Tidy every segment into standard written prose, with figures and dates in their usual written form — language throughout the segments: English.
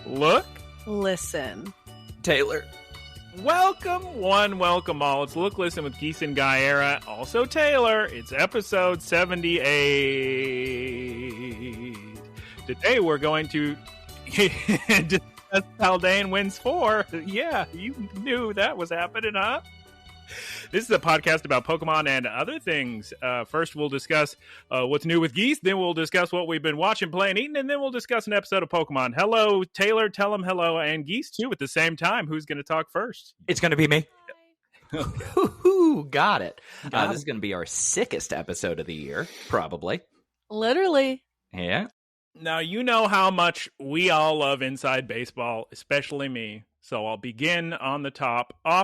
Look. Listen. Taylor. Welcome one, welcome all. It's Look, Listen with Geese Guyera, also Taylor. It's episode 78. Today we're going to discuss Paldean Winds 4. Yeah, you knew that was happening, huh? This is a podcast about Pokemon and other things. First, we'll discuss what's new with Geese. Then we'll discuss what we've been watching, playing, eating. And then we'll discuss an episode of Pokemon. Hello, Taylor. Tell him hello. And Geese, too, at the same time. Who's going to talk first? It's going to be me. Got it. This is going to be our sickest episode of the year, probably. Literally. Yeah. Now, you know how much we all love Inside Baseball, especially me. So I'll begin off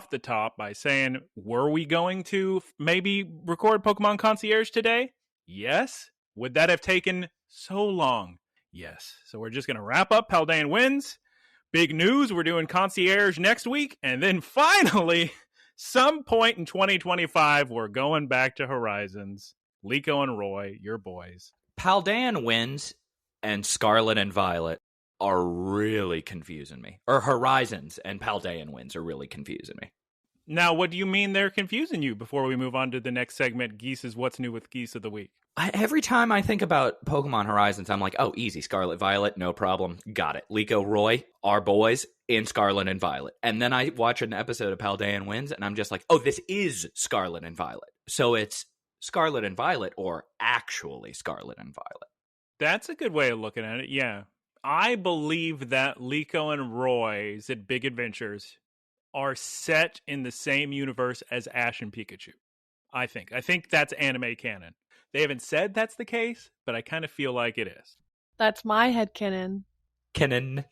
the top, by saying, were we going to maybe record Pokemon Concierge today? Yes. Would that have taken so long? Yes. So we're just going to wrap up Paldean Winds. Big news, we're doing Concierge next week. And then finally, some point in 2025, we're going back to Horizons. Liko and Roy, your boys. Paldean Winds and Scarlet and Violet are really confusing me. Or Horizons and Paldean Winds are really confusing me. Now, what do you mean they're confusing you? Before we move on to the next segment, Geese's What's New with Geese of the Week. Every time I think about Pokemon Horizons, I'm like, oh, easy. Scarlet, Violet, no problem. Got it. Liko, Roy, our boys in Scarlet and Violet. And then I watch an episode of Paldean Winds, and I'm just like, oh, this is Scarlet and Violet. So it's Scarlet and Violet, or actually Scarlet and Violet. That's a good way of looking at it, yeah. I believe that Liko and Roy's at Big Adventures are set in the same universe as Ash and Pikachu. I think that's anime canon. They haven't said that's the case, but I kind of feel like it is. That's my headcanon. Canon.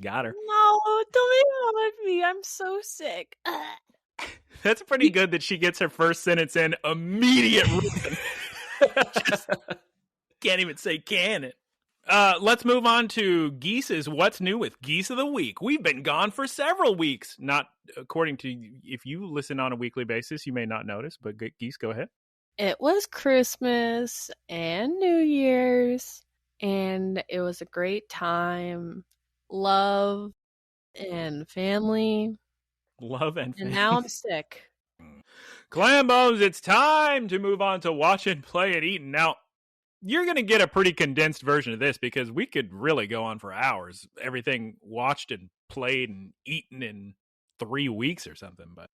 Got her. No, don't make fun of me. I'm so sick. That's pretty good that she gets her first sentence in immediate reason. Just can't even say canon. Let's move on to Geese's What's New with Geese of the Week. We've been gone for several weeks. Not according to, if you listen on a weekly basis, you may not notice, but Geese, go ahead. It was Christmas and New Year's, and it was a great time. Love and family. Love and family. And now I'm sick. Clam Bones, it's time to move on to watching, play, and eating. Now, you're going to get a pretty condensed version of this because we could really go on for hours. Everything watched and played and eaten in 3 weeks or something. But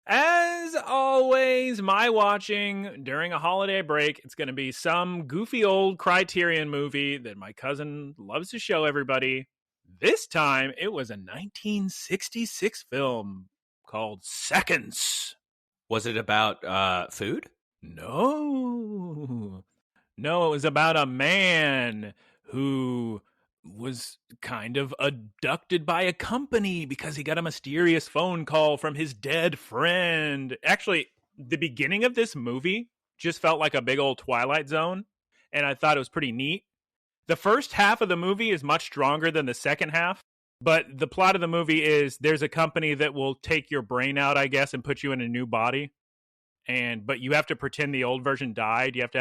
as always, my watching during a holiday break, it's going to be some goofy old Criterion movie that my cousin loves to show everybody. This time, it was a 1966 film called Seconds. Was it about food? No, it was about a man who was kind of abducted by a company because he got a mysterious phone call from his dead friend. Actually, the beginning of this movie just felt like a big old Twilight Zone, and I thought it was pretty neat. The first half of the movie is much stronger than the second half, but the plot of the movie is there's a company that will take your brain out, I guess, and put you in a new body. But you have to pretend the old version died. You have to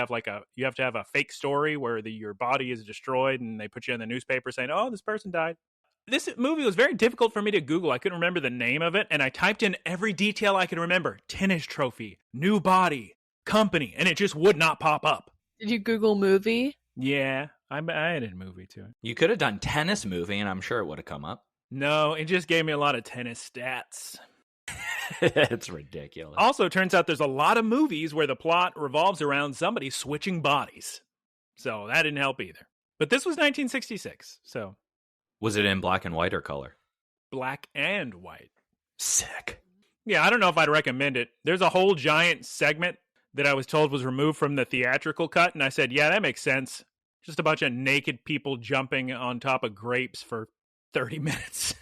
have a fake story where your body is destroyed, and they put you in the newspaper saying, "Oh, this person died." This movie was very difficult for me to Google. I couldn't remember the name of it, and I typed in every detail I could remember: tennis trophy, new body, company, and it just would not pop up. Did you Google movie? Yeah, I added a movie to it. You could have done tennis movie, and I'm sure it would have come up. No, it just gave me a lot of tennis stats. It's ridiculous. Also, it turns out there's a lot of movies where the plot revolves around somebody switching bodies. So that didn't help either. But this was 1966, so. Was it in black and white or color? Black and white. Sick. Yeah, I don't know if I'd recommend it. There's a whole giant segment that I was told was removed from the theatrical cut, and I said, yeah, that makes sense. Just a bunch of naked people jumping on top of grapes for 30 minutes.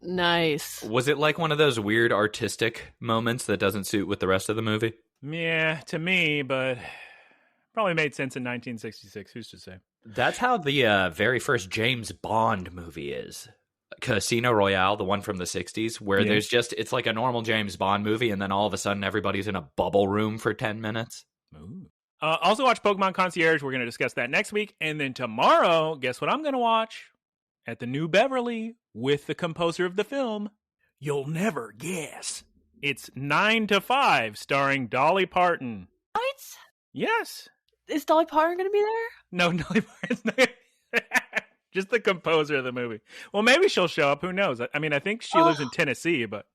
Nice. Was it like one of those weird artistic moments that doesn't suit with the rest of the movie? Yeah, to me, but probably made sense in 1966. Who's to say? That's how the very first James Bond movie is. Casino Royale, the one from the 60s, where there's just, it's like a normal James Bond movie, and then all of a sudden everybody's in a bubble room for 10 minutes. Ooh. Also watch Pokemon Concierge. We're going to discuss that next week. And then tomorrow, guess what I'm going to watch? at the New Beverly with the composer of the film. You'll never guess. It's 9 to 5, starring Dolly Parton. What? Yes. Is Dolly Parton going to be there? No, Dolly Parton's not. Just the composer of the movie. Well, maybe she'll show up. Who knows? I mean, I think she lives in Tennessee, but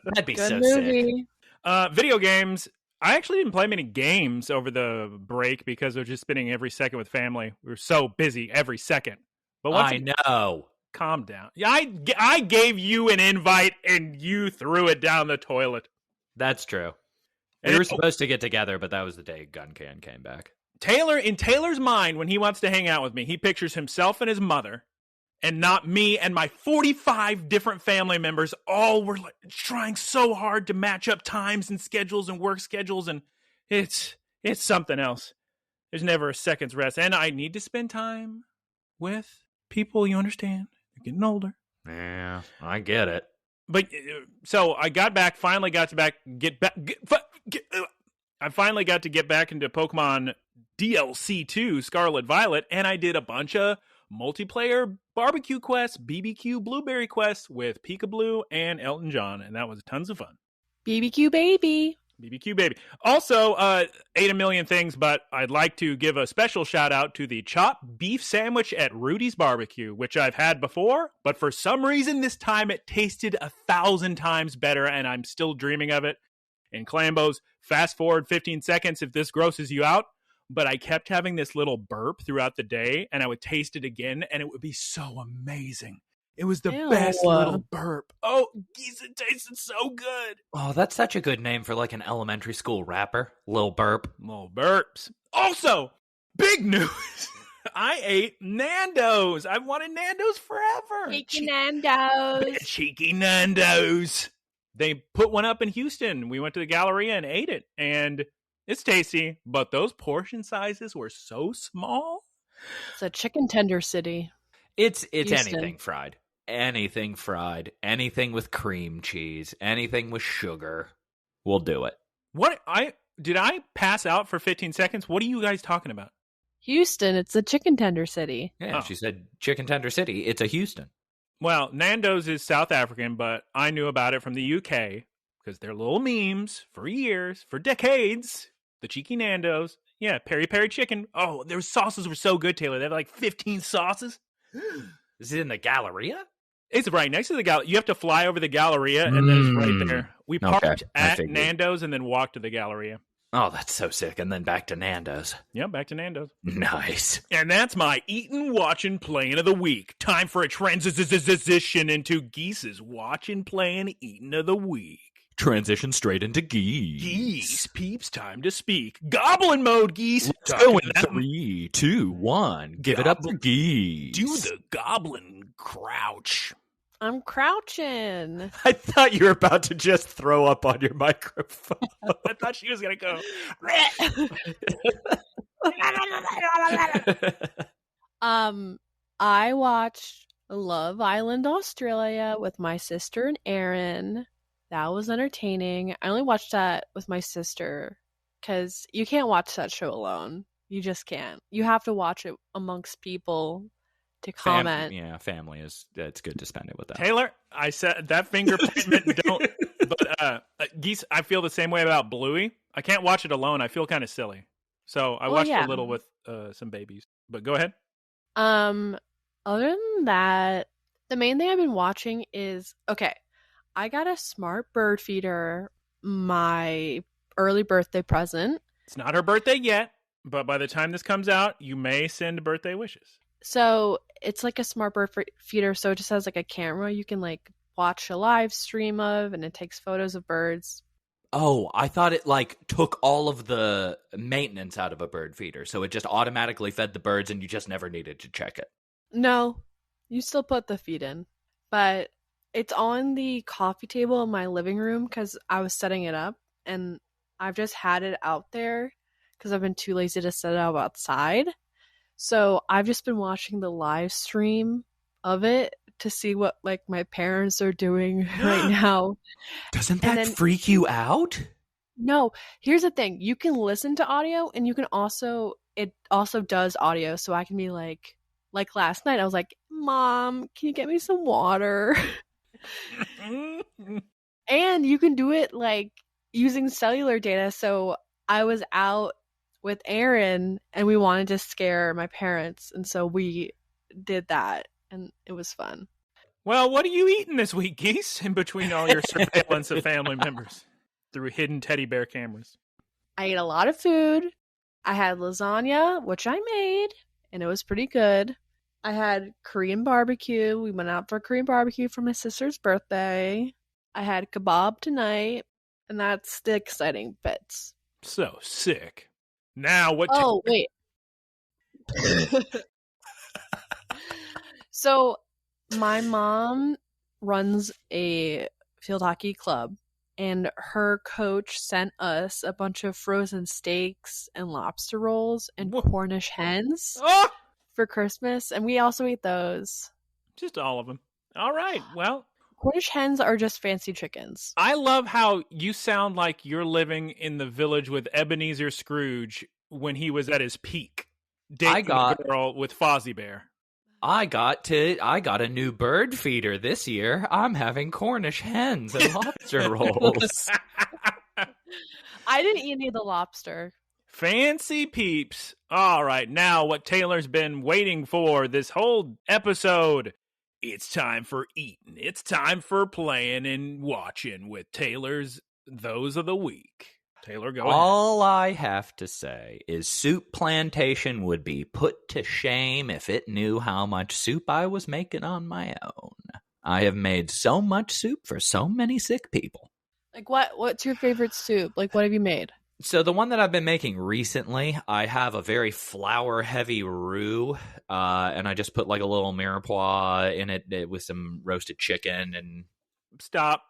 That'd be Good so movie. sick. Video games. I actually didn't play many games over the break because I was just spending every second with family. We were so busy every second. But once I know. calm down. I gave you an invite and you threw it down the toilet. That's true. And We were supposed to get together, but that was the day Gun Can came back. In Taylor's mind, when he wants to hang out with me, he pictures himself and his mother, and not me and my 45 different family members. All were like, trying so hard to match up times and schedules and work schedules, and it's something else. There's never a second's rest, and I need to spend time with people. You understand? You're getting older. Yeah, I get it. But so I got back. Finally got to I finally got to get back into Pokemon DLC 2 Scarlet Violet, and I did a bunch of multiplayer barbecue quests, BBQ blueberry quests with Peekaboo and Elton John, and that was tons of fun. BBQ baby. BBQ baby. Also, ate a million things, but I'd like to give a special shout out to the chopped beef sandwich at Rudy's Barbecue, which I've had before, but for some reason this time it tasted 1,000 times better, and I'm still dreaming of it. And Clambo's, fast forward 15 seconds if this grosses you out, but I kept having this little burp throughout the day, and I would taste it again, and it would be so amazing. It was the best little burp. Oh, geez, it tasted so good. Oh, that's such a good name for like an elementary school rapper. Lil Burp. Little burps. Also, big news. I ate Nando's. I've wanted Nando's forever. Cheeky Nando's. Cheeky Nando's. They put one up in Houston. We went to the Galleria and ate it, and it's tasty, but those portion sizes were so small. It's a chicken tender city. It's Houston. anything fried. Anything fried. Anything with cream cheese. Anything with sugar. We'll do it. Did I pass out for 15 seconds? What are you guys talking about? Houston, it's a chicken tender city. Yeah, Oh. She said Chicken Tender City. It's a Houston. Well, Nando's is South African, but I knew about it from the UK because they're little memes for years, for decades. The cheeky Nando's. Yeah, peri peri chicken. Oh, their sauces were so good, Taylor. They had like 15 sauces. Is it in the Galleria? It's right next to the Galleria. You have to fly over the Galleria, and then it's right there. We parked Okay, I at figured. Nando's and then walked to the Galleria. Oh, that's so sick. And then back to Nando's. Yep, back to Nando's. Nice. And that's my eating, watching, playing of the week. Time for a transition into Geese's watching, playing, eating of the week. Transition straight into geese. Geese, peeps, time to speak. Goblin mode, Geese. Let's Talking go in that- 3, 2, 1. Give it up for geese. Do the goblin crouch. I'm crouching. I thought you were about to just throw up on your microphone. I thought she was going to go. I watched Love Island Australia with my sister and Aaron. That was entertaining. I only watched that with my sister because you can't watch that show alone. You just can't. You have to watch it amongst people to comment. Family is. It's good to spend it with them. Taylor, I said that finger pointment don't. But Geese, I feel the same way about Bluey. I can't watch it alone. I feel kind of silly. So I watched a little with some babies. But go ahead. Other than that, the main thing I've been watching is I got a smart bird feeder, my early birthday present. It's not her birthday yet, but by the time this comes out, you may send birthday wishes. So it's like a smart bird feeder. So it just has like a camera you can like watch a live stream of, and it takes photos of birds. Oh, I thought it like took all of the maintenance out of a bird feeder, so it just automatically fed the birds, and you just never needed to check it. No, you still put the feed in, but it's on the coffee table in my living room because I was setting it up, and I've just had it out there because I've been too lazy to set it up outside. So I've just been watching the live stream of it to see what like my parents are doing right now. Doesn't that freak you out? No, here's the thing. You can listen to audio, and you can also, it also does audio. So I can be like last night, I was like, Mom, can you get me some water? And you can do it like using cellular data. So I was out with Aaron and we wanted to scare my parents. And so we did that and it was fun. Well, what are you eating this week, Geese, in between all your surveillance of family members through hidden teddy bear cameras? I ate a lot of food. I had lasagna, which I made, and it was pretty good. I had Korean barbecue. We went out for Korean barbecue for my sister's birthday. I had kebab tonight, and that's the exciting bits. So sick. Now what? Oh, wait. So my mom runs a field hockey club, and her coach sent us a bunch of frozen steaks and lobster rolls and Cornish hens for Christmas, and we also ate those. Just all of them. All right. Well, Cornish hens are just fancy chickens. I love how you sound like you're living in the village with Ebenezer Scrooge when he was at his peak, dating a girl with Fozzie Bear. I got a new bird feeder this year. I'm having Cornish hens and lobster rolls. I didn't eat any of the lobster. Fancy peeps. All right, now what Taylor's been waiting for this whole episode. It's time for eating. It's time for playing and watching with Taylor's Those of the Week. Taylor, go ahead. All I have to say is Soup Plantation would be put to shame if it knew how much soup I was making on my own. I have made so much soup for so many sick people. Like what's your favorite soup? Like what have you made? So the one that I've been making recently, I have a very flour-heavy roux, and I just put like a little mirepoix in it with some roasted chicken and... Stop.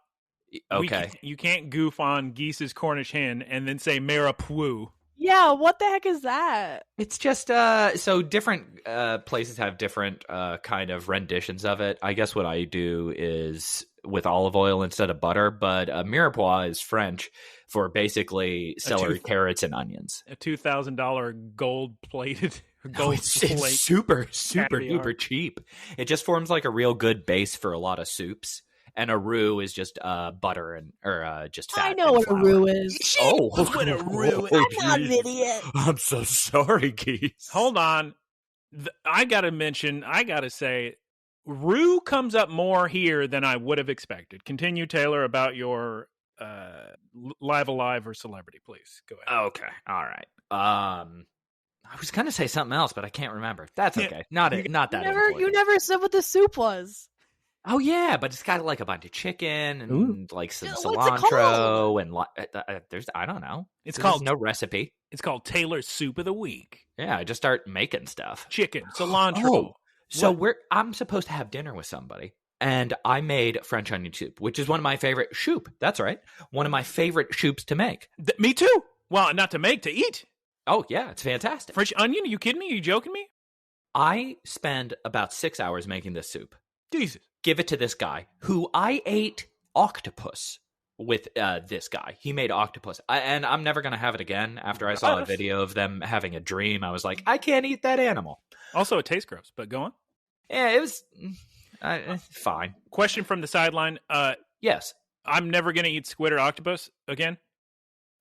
Okay. You can't goof on Geese's Cornish hen and then say mirepoix. Yeah, what the heck is that? It's just, so different places have different kind of renditions of it. I guess what I do is with olive oil instead of butter, but mirepoix is French for basically celery, carrots, and onions. A $2,000 gold-plated... It's super duper cheap. It just forms like a real good base for a lot of soups. And a roux is just butter or just fat. I know what flour. a roux is. What a roux. I'm not an idiot. I'm so sorry, Geese. Hold on. I gotta say, roux comes up more here than I would have expected. Continue, Taylor, about your Live Alive or celebrity, please. Go ahead. Okay. All right. I was gonna say something else, but I can't remember. That's okay. Not that important. You never said what the soup was. Oh yeah, but it's got like a bunch of chicken and like some What's cilantro and there's I don't know. It's There's called no recipe. It's called Taylor's Soup of the Week. Yeah, I just start making stuff. Chicken, cilantro. Oh, so I'm supposed to have dinner with somebody, and I made French onion soup, which is one of my favorite soup. That's right, one of my favorite soups to make. Me too. Well, not to make, to eat. Oh yeah, it's fantastic. French onion? Are you kidding me? Are you joking me? I spend about 6 hours making this soup. Jesus. Give it to this guy who I ate octopus with this guy. He made octopus. And I'm never going to have it again. After I saw a video of them having a dream, I was like, I can't eat that animal. Also, it tastes gross, but go on. Yeah, it was fine. Question from the sideline. Yes. I'm never going to eat squid or octopus again.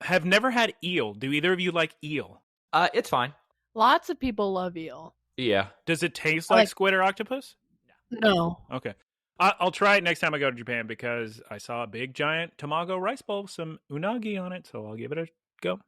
Have never had eel. Do either of you like eel? It's fine. Lots of people love eel. Yeah. Does it taste like squid or octopus? No. Okay. I'll try it next time I go to Japan because I saw a big giant tamago rice bowl with some unagi on it, so I'll give it a go.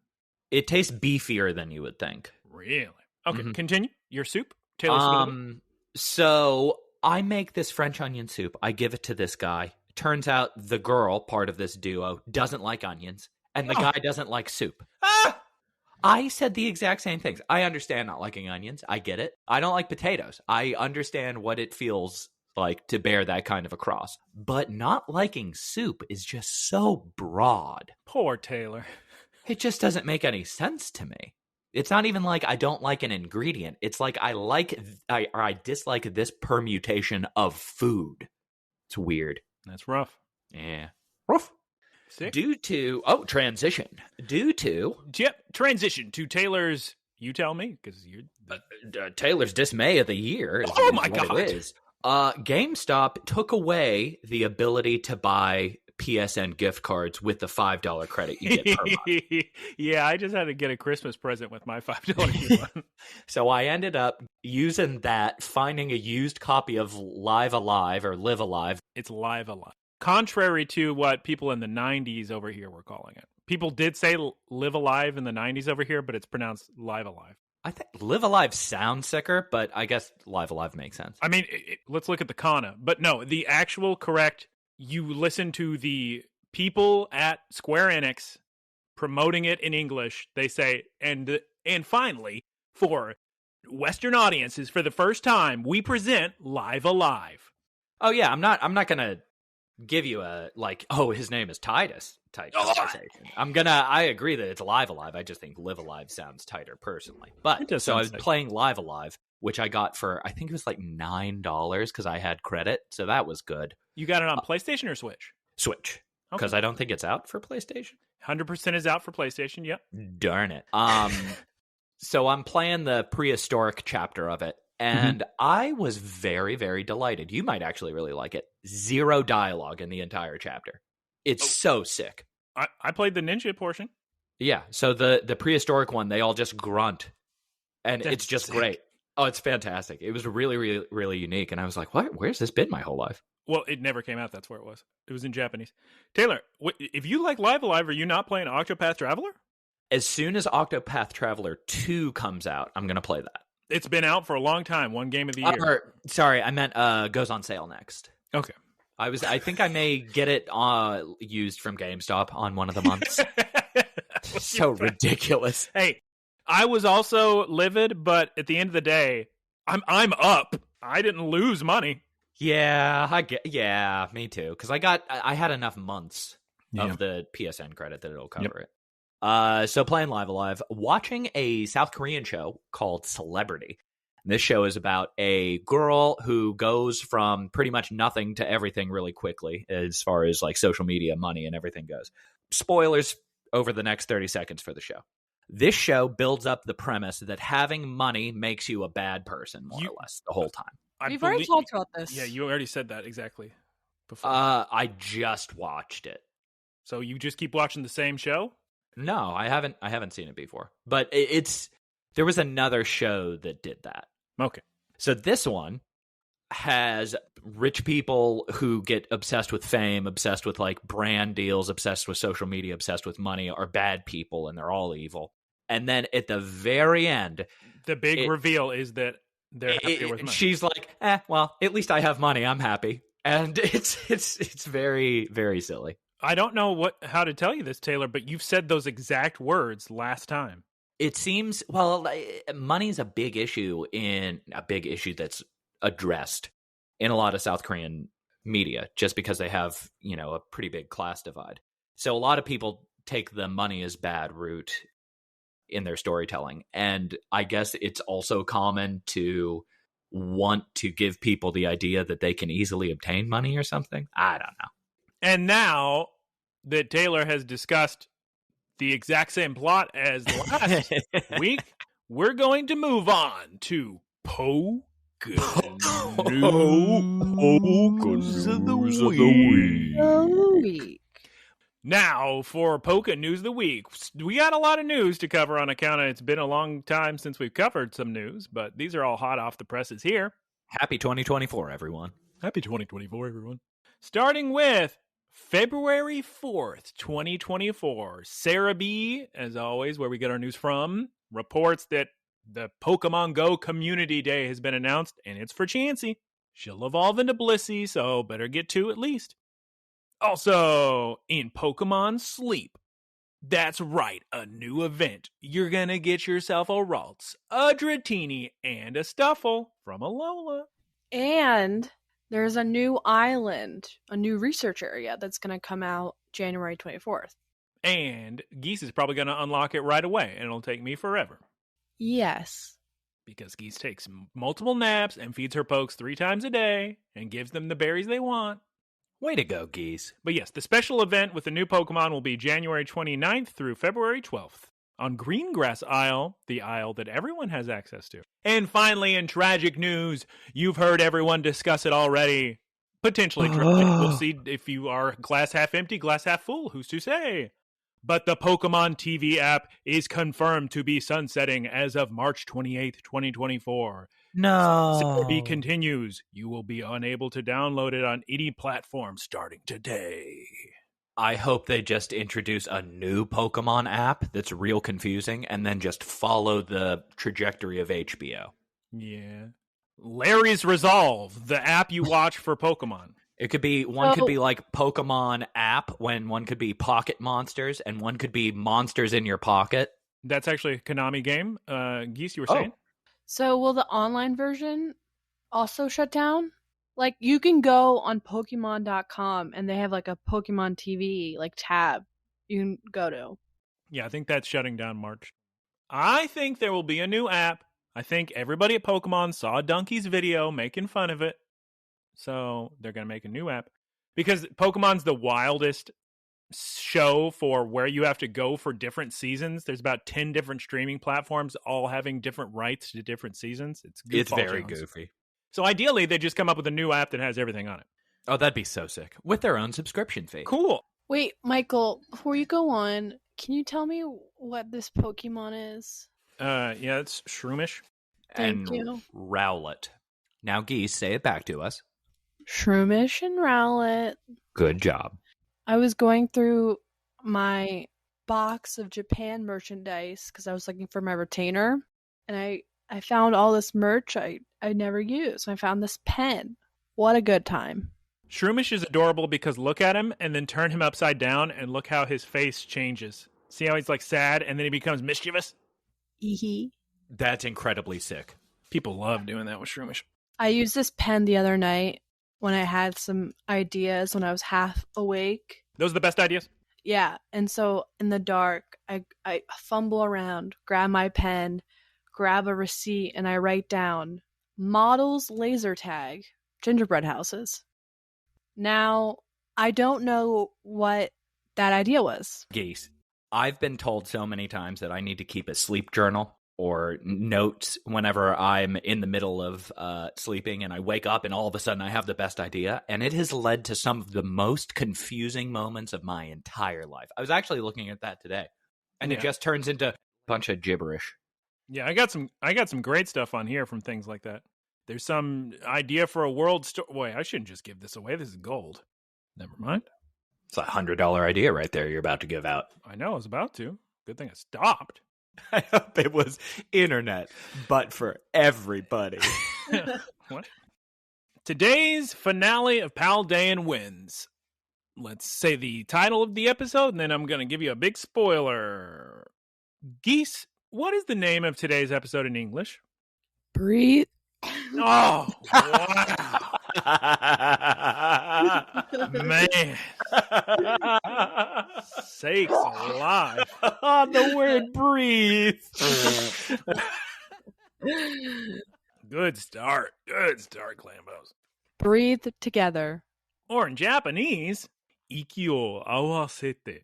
It tastes beefier than you would think. Really? Okay, Mm-hmm. Continue. Your soup? Taylor's So I make this French onion soup. I give it to this guy. Turns out the girl, part of this duo, doesn't like onions, and the guy doesn't like soup. Ah! I said the exact same things. I understand not liking onions. I get it. I don't like potatoes. I understand what it feels like to bear that kind of a cross. But not liking soup is just so broad. Poor Taylor. It just doesn't make any sense to me. It's not even like I don't like an ingredient. It's like I dislike this permutation of food. It's weird. That's rough. Yeah. Rough. Sick. Transition. Transition to Taylor's. You tell me, because you're Taylor's dismay of the year. Oh my God. It is. GameStop took away the ability to buy PSN gift cards with the $5 credit you get per month. Yeah, I just had to get a Christmas present with my $5 coupon. So I ended up using that, finding a used copy of Live Alive or Live Alive. It's Live Alive. Contrary to what people in the 90s over here were calling it. People did say Live Alive in the 90s over here, but it's pronounced Live Alive. I think Live Alive sounds sicker, but I guess Live Alive makes sense. I mean, let's look at the kana. But no, the actual correct, you listen to the people at Square Enix promoting it in English. They say, and finally, for Western audiences, for the first time, we present Live Alive. Oh yeah, I'm not gonna give you a his name is Titus type conversation. I agree that it's Live Alive. I just think Live Alive sounds tighter personally. But so I was playing Live Alive, which I got for, I think it was like $9 because I had credit, so that was good. You got it on PlayStation or Switch? Switch, because I don't think it's out for PlayStation. 100% is out for PlayStation. Yep. Darn it. So I'm playing the prehistoric chapter of it, and I was very, very delighted. You might actually really like it. 0 dialogue in the entire chapter. It's so sick. I played the ninja portion. Yeah, so the prehistoric one, they all just grunt, and it's just great. Oh, it's fantastic. It was really, really, really unique, and I was like, what? Where's this been my whole life? Well, it never came out. That's where it was. It was in Japanese. Taylor, if you like Live Alive, are you not playing Octopath Traveler? As soon as Octopath Traveler 2 comes out, I'm going to play that. It's been out for a long time. One game of the year. Sorry, I meant goes on sale next. Okay. I think I may get it used from GameStop on one of the months. So ridiculous. Hey, I was also livid, but at the end of the day, I'm up. I didn't lose money. Yeah, me too. Because I had enough months of the PSN credit that it'll cover it. So playing Live Alive, watching a South Korean show called Celebrity. This show is about a girl who goes from pretty much nothing to everything really quickly as far as like social media, money, and everything goes. Spoilers over the next 30 seconds for the show. This show builds up the premise that having money makes you a bad person, more or less, the whole time. We've already talked about this. Yeah, you already said that exactly before. I just watched it. So you just keep watching the same show? No, I haven't seen it before. But there was another show that did that. Okay. So this one has rich people who get obsessed with fame, obsessed with like brand deals, obsessed with social media, obsessed with money, are bad people, and they're all evil. And then at the very end, the big reveal is that they're happier with money. She's like, well, at least I have money. I'm happy. And it's very, very silly. I don't know how to tell you this, Taylor, but you've said those exact words last time. It seems, money's a big issue that's addressed in a lot of South Korean media, just because they have, a pretty big class divide. So a lot of people take the money is bad route in their storytelling. And I guess it's also common to want to give people the idea that they can easily obtain money or something. I don't know. And now that Taylor has discussed the exact same plot as last week, we're going to move on to Poke News of the Week. Now, for Poke News of the Week, we got a lot of news to cover on account of it's been a long time since we've covered some news, but these are all hot off the presses here. Happy 2024, everyone. Happy 2024, everyone. Starting with February 4th, 2024, Sarah B., as always, where we get our news from, reports that the Pokemon Go Community Day has been announced, and it's for Chansey. She'll evolve into Blissey, so better get 2 at least. Also, in Pokemon Sleep, that's right, a new event. You're gonna get yourself a Ralts, a Dratini, and a Stuffle from Alola. And there's a new island, a new research area that's going to come out January 24th. And Geese is probably going to unlock it right away, and it'll take me forever. Yes. Because Geese takes multiple naps and feeds her pokes 3 times a day and gives them the berries they want. Way to go, Geese. But yes, the special event with the new Pokemon will be January 29th through February 12th. on Greengrass Isle, the isle that everyone has access to. And finally, in tragic news, you've heard everyone discuss it already. Potentially tragic. We'll see if you are glass half empty, glass half full. Who's to say? But the Pokemon TV app is confirmed to be sunsetting as of March 28th, 2024. No. CRB continues. You will be unable to download it on any platform starting today. I hope they just introduce a new Pokemon app that's real confusing and then just follow the trajectory of HBO. Yeah. Larry's Resolve, the app you watch for Pokemon. It could be, one could be like Pokemon app, when one could be Pocket Monsters, and one could be Monsters in Your Pocket. That's actually a Konami game. Geese, you were saying? So will the online version also shut down? Like, you can go on Pokemon.com and they have like a Pokemon TV like tab you can go to. Yeah, I think that's shutting down March. I think there will be a new app. I think everybody at Pokemon saw Donkey's video making fun of it. So they're going to make a new app. Because Pokemon's the wildest show for where you have to go for different seasons. There's about 10 different streaming platforms, all having different rights to different seasons. It's very goofy. So ideally, they just come up with a new app that has everything on it. Oh, that'd be so sick. With their own subscription fee. Cool. Wait, Michael, before you go on, can you tell me what this Pokemon is? Yeah, it's Shroomish. Thank you. Rowlet. Now, Geese, say it back to us. Shroomish and Rowlet. Good job. I was going through my box of Japan merchandise because I was looking for my retainer, and I found all this merch I never used. I found this pen. What a good time. Shroomish is adorable because look at him and then turn him upside down and look how his face changes. See how he's like sad and then he becomes mischievous? That's incredibly sick. People love doing that with Shroomish. I used this pen the other night when I had some ideas when I was half awake. Those are the best ideas? Yeah, and so in the dark, I fumble around, grab my pen, grab a receipt, and I write down models laser tag gingerbread houses. Now, I don't know what that idea was. Geese, I've been told so many times that I need to keep a sleep journal or notes whenever I'm in the middle of sleeping and I wake up and all of a sudden I have the best idea. And it has led to some of the most confusing moments of my entire life. I was actually looking at that today, and it just turns into a bunch of gibberish. Yeah, I got some great stuff on here from things like that. There's some idea for a world story. Wait, I shouldn't just give this away. This is gold. Never mind. It's a $100 idea right there you're about to give out. I know, I was about to. Good thing I stopped. I hope it was internet, but for everybody. What? Today's finale of Paldean Winds. Let's say the title of the episode, and then I'm going to give you a big spoiler. Geese, what is the name of today's episode in English? Breathe. Oh, wow. Man. Sakes alive. The word breathe. Good start. Good start, Clambos. Breathe together. Or in Japanese, ikio awasete.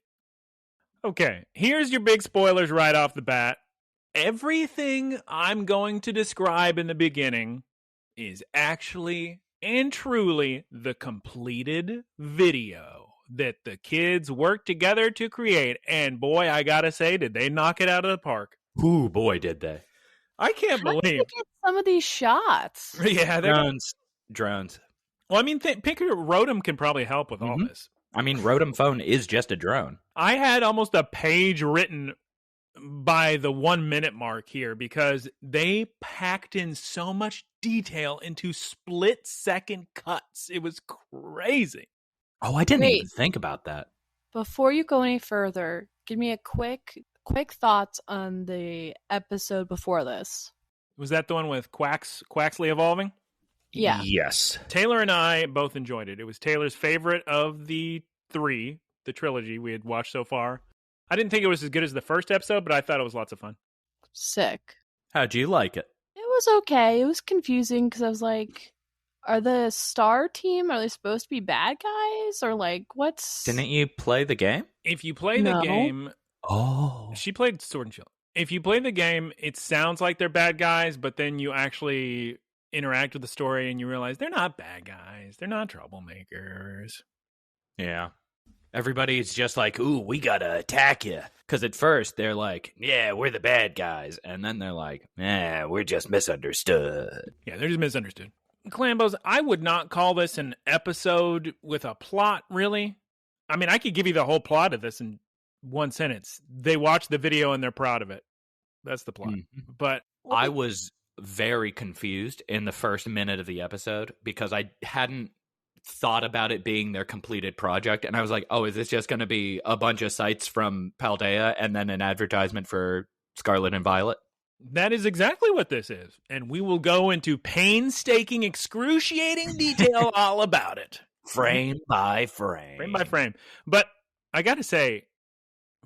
Okay, here's your big spoilers right off the bat. Everything I'm going to describe in the beginning is actually and truly the completed video that the kids worked together to create. And boy, I gotta say, did they knock it out of the park. Ooh, boy, did they. I can't How believe. did they get some of these shots? Yeah, Drones. Well, I mean, Pinker Rotom can probably help with all this. I mean, Rotom phone is just a drone. I had almost a page written by the 1 minute mark here because they packed in so much detail into split second cuts. It was crazy. Oh, I didn't even think about that. Before you go any further, give me a quick thoughts on the episode before this. Was that the one with Quaxley evolving? Yeah. Yes. Taylor and I both enjoyed it. It was Taylor's favorite of the three, the trilogy we had watched so far. I didn't think it was as good as the first episode, but I thought it was lots of fun. Sick. How'd you like it? It was okay. It was confusing because I was like, are the Star team, are they supposed to be bad guys? Or like, what's... Didn't you play the game? If you play the game, Oh. She played Sword and Shield. If you play the game, it sounds like they're bad guys, but then you actually interact with the story and you realize they're not bad guys. They're not troublemakers. Yeah. Everybody's just like, ooh, we gotta attack you. Because at first they're like, yeah, we're the bad guys. And then they're like, we're just misunderstood. Yeah, they're just misunderstood. Clambos, I would not call this an episode with a plot, really. I mean, I could give you the whole plot of this in one sentence. They watched the video and they're proud of it. That's the plot. Mm-hmm. But I was very confused in the first minute of the episode because I hadn't thought about it being their completed project, and I was like, oh, is this just going to be a bunch of sites from Paldea and then an advertisement for Scarlet and Violet? That is exactly what this is, and we will go into painstaking, excruciating detail all about it. Frame by frame. Frame by frame. But I gotta say,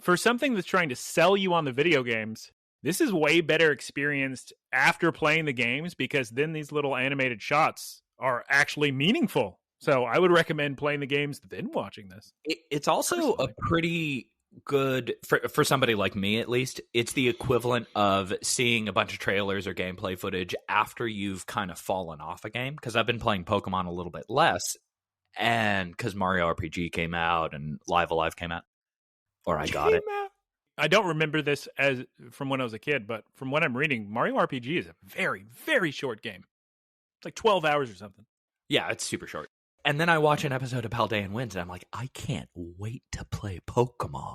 for something that's trying to sell you on the video games, this is way better experienced after playing the games, because then these little animated shots are actually meaningful. So I would recommend playing the games, then watching this. It's also a pretty good, for somebody like me at least, it's the equivalent of seeing a bunch of trailers or gameplay footage after you've kind of fallen off a game. Because I've been playing Pokemon a little bit less, and because Mario RPG came out and Live Alive came out. Or I got it. I don't remember this as from when I was a kid, but from what I'm reading, Mario RPG is a very, very short game. It's like 12 hours or something. Yeah, it's super short. And then I watch an episode of Paldean Winds, and I'm like, I can't wait to play Pokemon.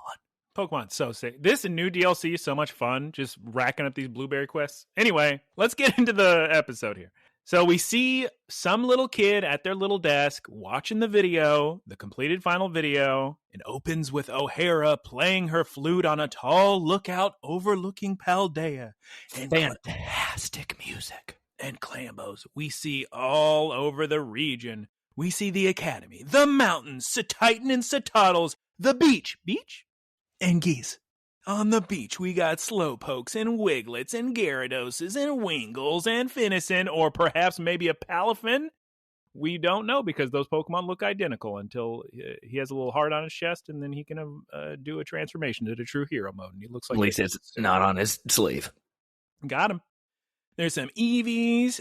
Pokemon's so sick. This new DLC is so much fun, just racking up these blueberry quests. Anyway, let's get into the episode here. So we see some little kid at their little desk watching the video, the completed final video. It opens with O'Hara playing her flute on a tall lookout overlooking Paldea. And fantastic music. And Clambos we see all over the region. We see the academy, the mountains, Satitan and Satottles, the beach, and geese. On the beach, we got Slowpokes and Wiglets and Gyarados and Wingles and Finnison, or perhaps maybe a Palafin. We don't know because those Pokemon look identical until he has a little heart on his chest, and then he can do a transformation to the true hero mode. And he looks like at least it's not on his sleeve. Got him. There's some Eevees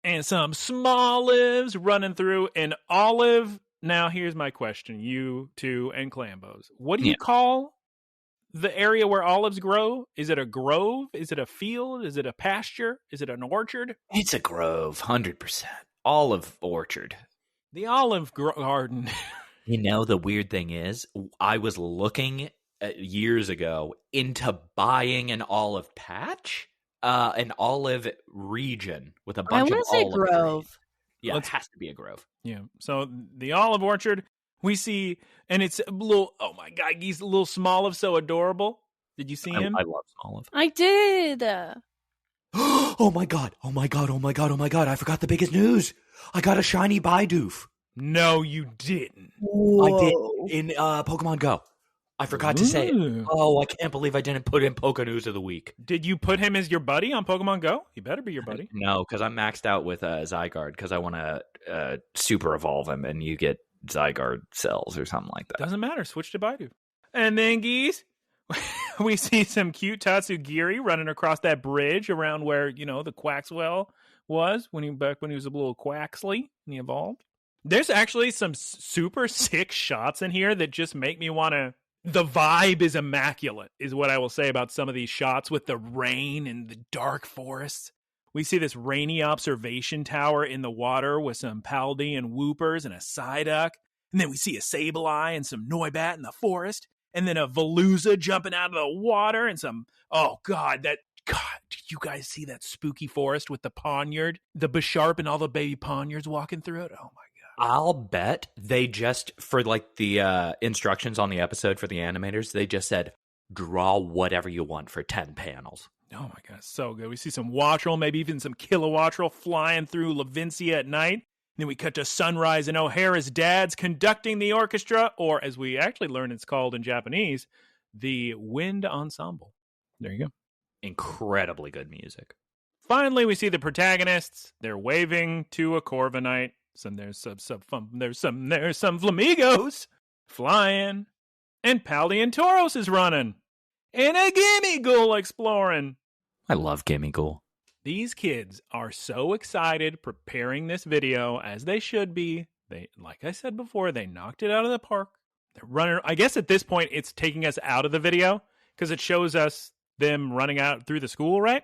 and some Smolives running through an Olive. Now, here's my question, you two and Clambos. What do you call the area where olives grow? Is it a grove? Is it a field? Is it a pasture? Is it an orchard? It's a grove, 100%. Olive orchard. The olive garden. You know, the weird thing is, I was looking years ago into buying an olive patch, an olive region with a bunch of olive I want to say grove. Trees. Yeah, it has to be a grove. Yeah. So the olive orchard, we see, and it's a little, oh my God, he's a little Smoliv, so adorable. Did you see him? I love Smoliv. I did. Oh my God. Oh my God. Oh my God. Oh my God. I forgot the biggest news. I got a shiny Bidoof. No, you didn't. Whoa. I did in Pokemon Go. I forgot to say it. Oh, I can't believe I didn't put in Poke News of the Week. Did you put him as your buddy on Pokemon Go? He better be your buddy. No, because I'm maxed out with Zygarde because I want to super evolve him and you get Zygarde cells or something like that. Doesn't matter. Switch to Bidoof. And then, Geese, we see some cute Tatsugiri running across that bridge around where, you know, the Quaxwell was back when he was a little Quaxley and he evolved. There's actually some super sick shots in here that just make me want to... The vibe is immaculate, is what I will say about some of these shots with the rain and the dark forests. We see this rainy observation tower in the water with some Paldean Whoopers and a Psyduck. And then we see a Sableye and some Noibat in the forest. And then a Veluza jumping out of the water and some... Oh, God, did you guys see that spooky forest with the Ponyard? The Bisharp and all the baby Ponyards walking through it? Oh, my God. I'll bet they just, for like the instructions on the episode for the animators, they just said, draw whatever you want for 10 panels. Oh my God, so good. We see some Wattrel, maybe even some Kilowattrel flying through Lavincia at night. Then we cut to sunrise and O'Hara's dad's conducting the orchestra, or as we actually learn it's called in Japanese, the Wind Ensemble. There you go. Incredibly good music. Finally, we see the protagonists. They're waving to a Corviknight. There's some Flamingos flying, and Paldean Tauros is running. and a gimme ghoul exploring. I love Gimme Ghoul. These kids are so excited preparing this video, as they should be. They, like I said before, they knocked it out of the park. They're running. I guess at this point, it's taking us out of the video because it shows us them running out through the school, right?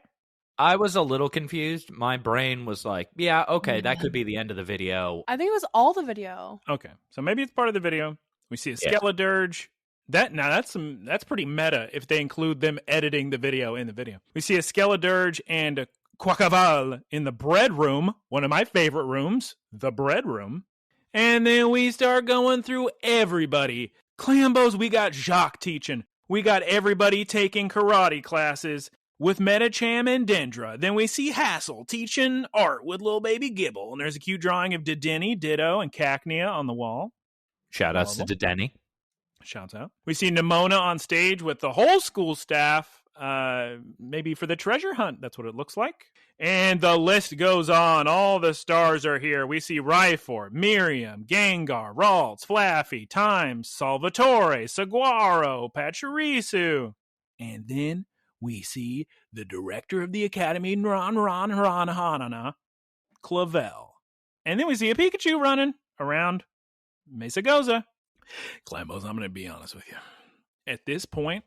I was a little confused. My brain was like, yeah, okay, that could be the end of the video. I think it was all the video. Okay, so maybe it's part of the video. We see a Skeledirge. That's pretty meta if they include them editing the video in the video. We see a Skeledirge and a Quacaval in the bread room, one of my favorite rooms, the bread room. And then we start going through everybody. Clambos, we got Jacques teaching. We got everybody taking karate classes with Metacham and Dendra. Then we see Hassel teaching art with little baby Gibble. And there's a cute drawing of Dedenne, Ditto, and Cacnea on the wall. Shout-outs to Dedenne. Shouts out. We see Nimona on stage with the whole school staff, maybe for the treasure hunt. That's what it looks like. And the list goes on. All the stars are here. We see Rhyfor, Miriam, Gengar, Ralts, Flaffy, Times, Salvatore, Saguaro, Pachirisu. And then we see the director of the academy, Hanana, Clavel. And then we see a Pikachu running around Mesagoza. Clambos, I'm going to be honest with you. At this point,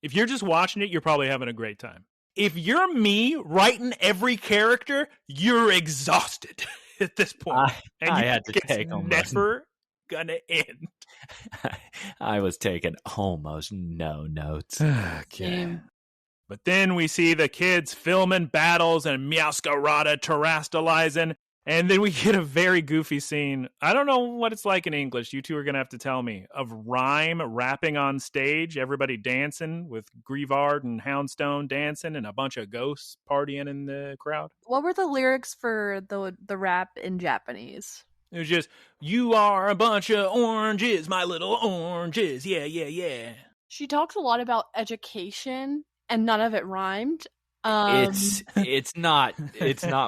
if you're just watching it, you're probably having a great time. If you're me writing every character, you're exhausted at this point. I had to take almost never gonna end. I was taking almost no notes. Okay. But then we see the kids filming battles and Meowscarada terrastalizing. And then we get a very goofy scene. I don't know what it's like in English. You two are going to have to tell me. Of Rhyme rapping on stage, everybody dancing with Grievard and Houndstone dancing and a bunch of ghosts partying in the crowd. What were the lyrics for the rap in Japanese? It was just, you are a bunch of oranges, my little oranges. Yeah, yeah, yeah. She talks a lot about education and none of it rhymed. It's not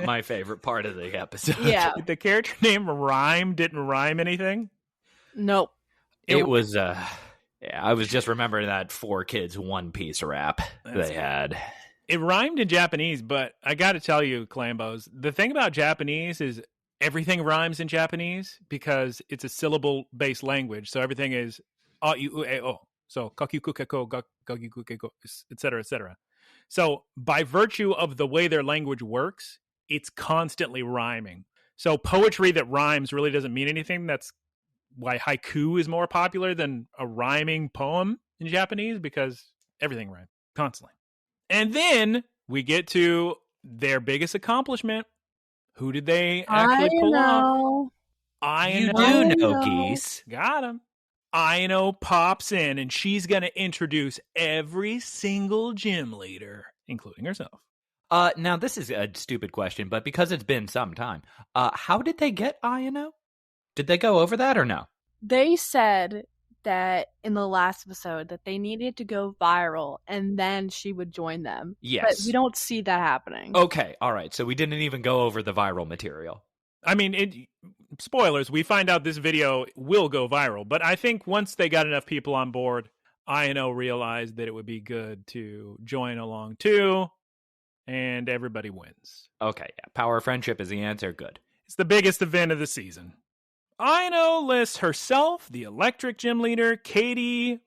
my favorite part of the episode. Yeah. The character name Rhyme didn't rhyme anything? Nope. It was I was just remembering that 4Kids One Piece rap they had. It rhymed in Japanese, but I got to tell you, Clambos, the thing about Japanese is everything rhymes in Japanese because it's a syllable-based language. So everything is so kakikukeko, gagikukeko, etc., etc. So by virtue of the way their language works, it's constantly rhyming. So poetry that rhymes really doesn't mean anything. That's why haiku is more popular than a rhyming poem in Japanese, because everything rhymes constantly. And then we get to their biggest accomplishment. Who did they actually pull off? You do know, Geese. Got him. Aino pops in, and she's going to introduce every single gym leader, including herself. Now, this is a stupid question, but because it's been some time, how did they get Aino? Did they go over that or no? They said that in the last episode that they needed to go viral, and then she would join them. Yes. But we don't see that happening. Okay, all right. So we didn't even go over the viral material. I mean, spoilers, we find out this video will go viral, but I think once they got enough people on board, Aino realized that it would be good to join along too, and everybody wins. Okay, yeah. Power of friendship is the answer. Good. It's the biggest event of the season. Aino lists herself, the electric gym leader, Katie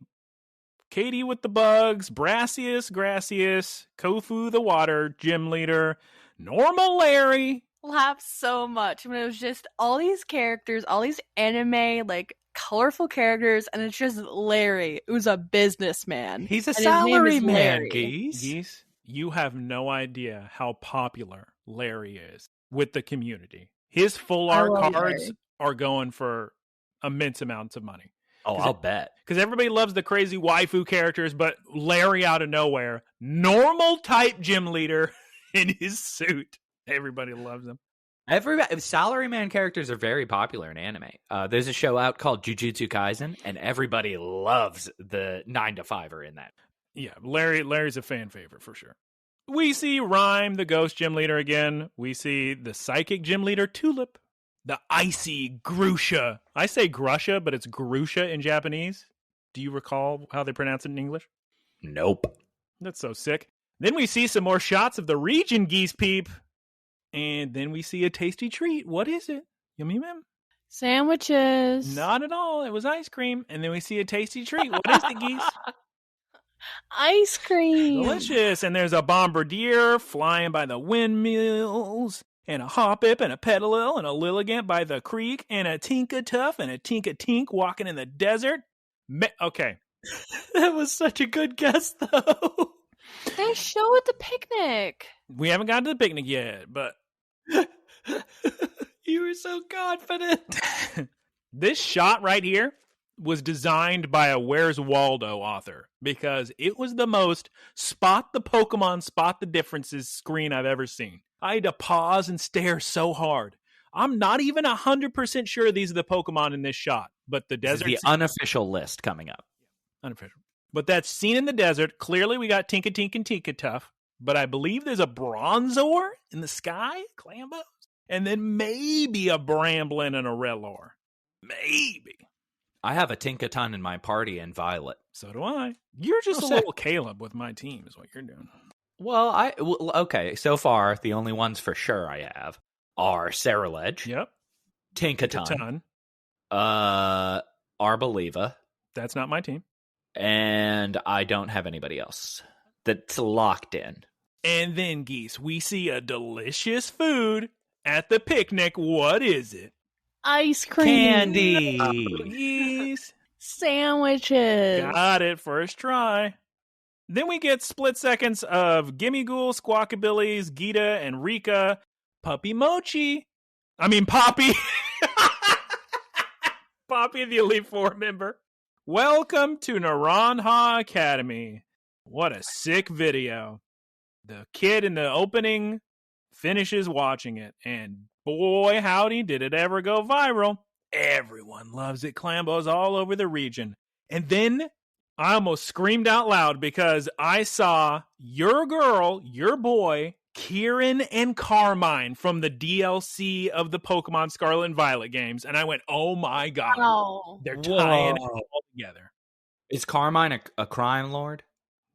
with the bugs, Gracious, Kofu the water gym leader, Normal Larry. Laughed so much when it was just all these characters, all these anime, like, colorful characters, and it's just Larry, who's a businessman. He's a salary man, Geese. Geese, you have no idea how popular Larry is with the community. His full art cards Larry. Are going for immense amounts of money. Oh, I'll bet. Because everybody loves the crazy waifu characters, but Larry out of nowhere, normal type gym leader in his suit. Everybody loves him. Salaryman characters are very popular in anime. There's a show out called Jujutsu Kaisen, and everybody loves the 9-to-5er in that. Yeah, Larry's a fan favorite for sure. We see Rhyme, the ghost gym leader again. We see the psychic gym leader, Tulip. The icy Grusha. I say Grusha, but it's Grusha in Japanese. Do you recall how they pronounce it in English? Nope. That's so sick. Then we see some more shots of the region, Geese Peep. And then we see a tasty treat. What is it? Yum, yum, yum. Sandwiches. Not at all. It was ice cream. And then we see a tasty treat. What is it, Geese? Ice cream. Delicious. And there's a bombardier flying by the windmills, and a hoppip and a petalil and a lilligant by the creek, and a tinka-tuff and a tinka-tink walking in the desert. Okay. That was such a good guess, though. They show at the picnic. We haven't gotten to the picnic yet, but... You were so confident. This shot right here was designed by a Where's Waldo author, because it was the most spot the Pokemon, spot the differences screen I've ever seen. I had to pause and stare so hard. I'm not even 100% sure these are the Pokemon in this shot, but the desert... This is the unofficial list coming up. Unofficial. But that scene in the desert, clearly we got Tinka-Tink and Tinka-Tuff, but I believe there's a Bronzor in the sky, Clambos, and then maybe a Bramblin and a Rellor. Maybe. I have a Tinkaton in my party in Violet. So do I. You're just a little Caleb with my team is what you're doing. Well, okay, so far, the only ones for sure I have are Ceruledge. Yep. Tinkaton. Arboliva. That's not my team. And I don't have anybody else that's locked in. And then, Geese, we see a delicious food at the picnic. What is it? Ice cream. Candy. Geese. Sandwiches. Got it. First try. Then we get split seconds of Gimme Ghoul, Squawkabillies, Gita, and Rika, Poppy, the Elite Four member. Welcome to Naranja Academy. What a sick video. The kid in the opening finishes watching it, and boy howdy did it ever go viral. Everyone loves it. Clambos all over the region. And then I almost screamed out loud because I saw your girl, your boy, Kieran and Carmine from the DLC of the Pokemon Scarlet and Violet games. And I went, oh my God. Oh. They're tying it all together. Is Carmine a crime lord?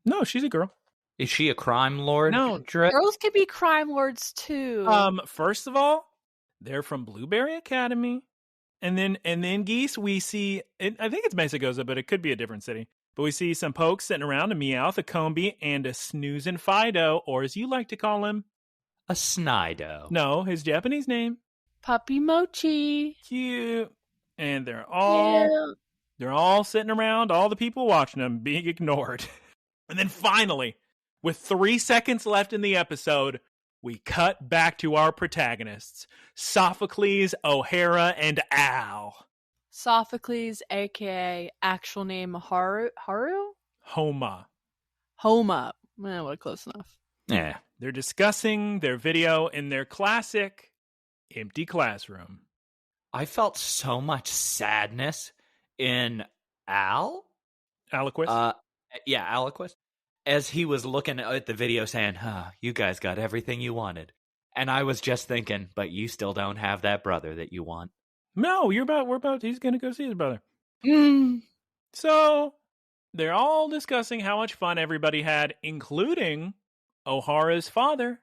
No, she's a girl. Is she a crime lord? No. Girls can be crime lords too. First of all, they're from Blueberry Academy. And then Geese, we see, I think it's Mesagoza, but it could be a different city. But we see some pokes sitting around, a Meowth, a Combee, and a Snoozin' Fido, or as you like to call him, a Snido. No, his Japanese name. Puppy Mochi. Cute. And they're all sitting around, all the people watching them being ignored. And then finally, with 3 seconds left in the episode, we cut back to our protagonists, Sophocles, O'Hara, and Al. Sophocles, a.k.a. actual name Haru? Homa. Well, close enough. Yeah. They're discussing their video in their classic empty classroom. I felt so much sadness in Aliquist? Aliquist. As he was looking at the video saying, you guys got everything you wanted. And I was just thinking, but you still don't have that brother that you want. No, he's going to go see his brother. Mm. So, they're all discussing how much fun everybody had, including O'Hara's father.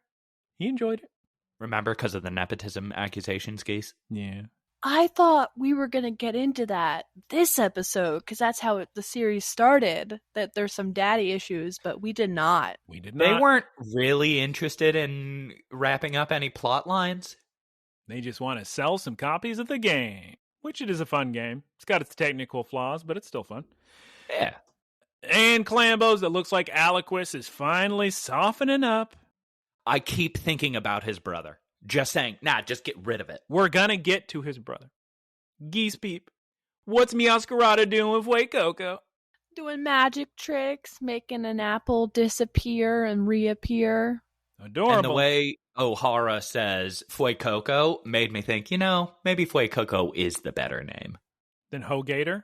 He enjoyed it. Remember, because of the nepotism accusations, Geese? Yeah. I thought we were going to get into that this episode, because that's how the series started, that there's some daddy issues, but we did not. They weren't really interested in wrapping up any plot lines. They just want to sell some copies of the game, which it is a fun game. It's got its technical flaws, but it's still fun. Yeah. And Clambos, it looks like Aliquist is finally softening up. I keep thinking about his brother. Just saying, just get rid of it. We're gonna get to his brother. Geese Peep, what's Meowscarada doing with Hōkago? Doing magic tricks, making an apple disappear and reappear. Adorable. And the way O'Hara says Hōkago made me think, maybe Hōkago is the better name. Than Ho-Gator?